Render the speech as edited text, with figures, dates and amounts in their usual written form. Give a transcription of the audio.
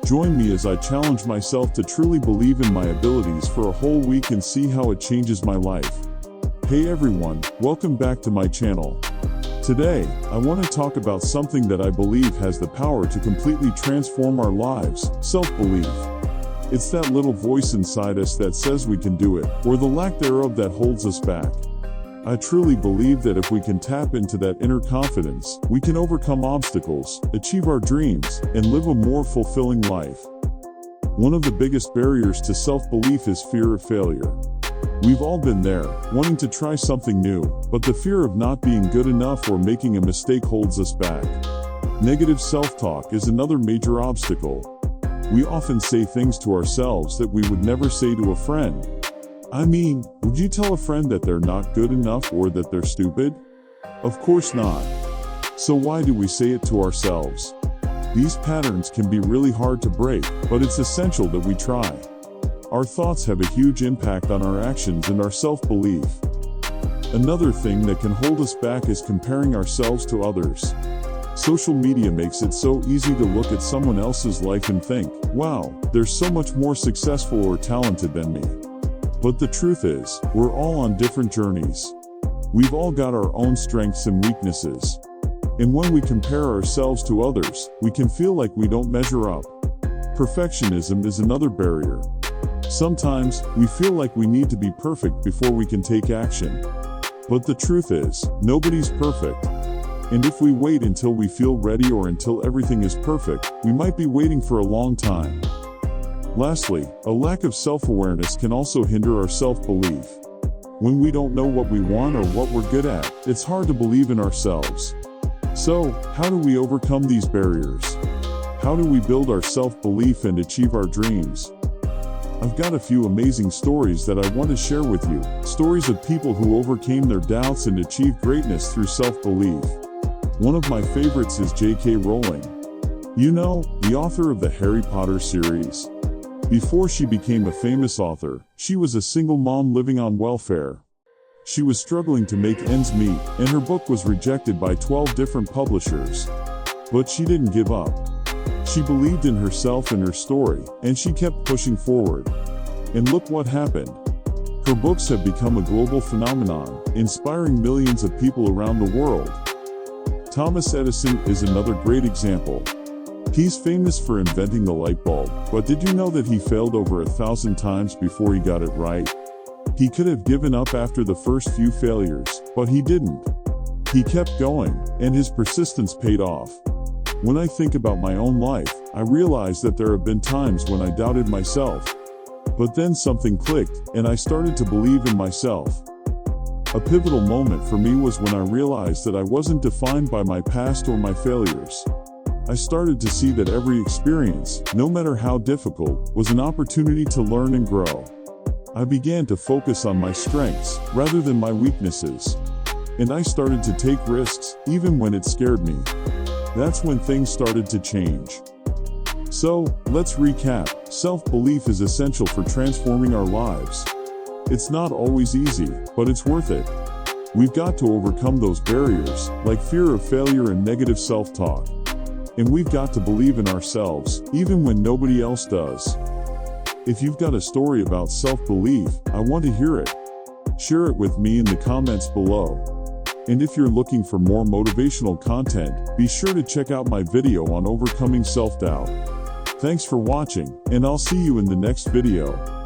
Join me as I challenge myself to truly believe in my abilities for a whole week and see how it changes my life. Hey everyone, welcome back to my channel. Today, I want to talk about something that I believe has the power to completely transform our lives: self-belief. It's that little voice inside us that says we can do it, or the lack thereof that holds us back. I truly believe that if we can tap into that inner confidence, we can overcome obstacles, achieve our dreams, and live a more fulfilling life. One of the biggest barriers to self-belief is fear of failure. We've all been there, wanting to try something new, but the fear of not being good enough or making a mistake holds us back. Negative self-talk is another major obstacle. We often say things to ourselves that we would never say to a friend. I mean, would you tell a friend that they're not good enough or that they're stupid? Of course not. So why do we say it to ourselves? These patterns can be really hard to break, but it's essential that we try. Our thoughts have a huge impact on our actions and our self-belief. Another thing that can hold us back is comparing ourselves to others. Social media makes it so easy to look at someone else's life and think, wow, they're so much more successful or talented than me. But the truth is, we're all on different journeys. We've all got our own strengths and weaknesses. And when we compare ourselves to others, we can feel like we don't measure up. Perfectionism is another barrier. Sometimes, we feel like we need to be perfect before we can take action. But the truth is, nobody's perfect. And if we wait until we feel ready or until everything is perfect, we might be waiting for a long time. Lastly, a lack of self-awareness can also hinder our self-belief. When we don't know what we want or what we're good at, it's hard to believe in ourselves. So, how do we overcome these barriers? How do we build our self-belief and achieve our dreams? I've got a few amazing stories that I want to share with you, stories of people who overcame their doubts and achieved greatness through self-belief. One of my favorites is J.K. Rowling. You know, the author of the Harry Potter series. Before she became a famous author, she was a single mom living on welfare. She was struggling to make ends meet, and her book was rejected by 12 different publishers. But she didn't give up. She believed in herself and her story, and she kept pushing forward. And look what happened. Her books have become a global phenomenon, inspiring millions of people around the world. Thomas Edison is another great example. He's famous for inventing the light bulb, but did you know that he failed over 1,000 times before he got it right? He could have given up after the first few failures, but he didn't. He kept going, and his persistence paid off. When I think about my own life, I realize that there have been times when I doubted myself. But then something clicked, and I started to believe in myself. A pivotal moment for me was when I realized that I wasn't defined by my past or my failures. I started to see that every experience, no matter how difficult, was an opportunity to learn and grow. I began to focus on my strengths, rather than my weaknesses. And I started to take risks, even when it scared me. That's when things started to change. So, let's recap. Self-belief is essential for transforming our lives. It's not always easy, but it's worth it. We've got to overcome those barriers, like fear of failure and negative self-talk. And we've got to believe in ourselves, even when nobody else does. If you've got a story about self-belief, I want to hear it. Share it with me in the comments below. And if you're looking for more motivational content, be sure to check out my video on overcoming self-doubt. Thanks for watching, and I'll see you in the next video.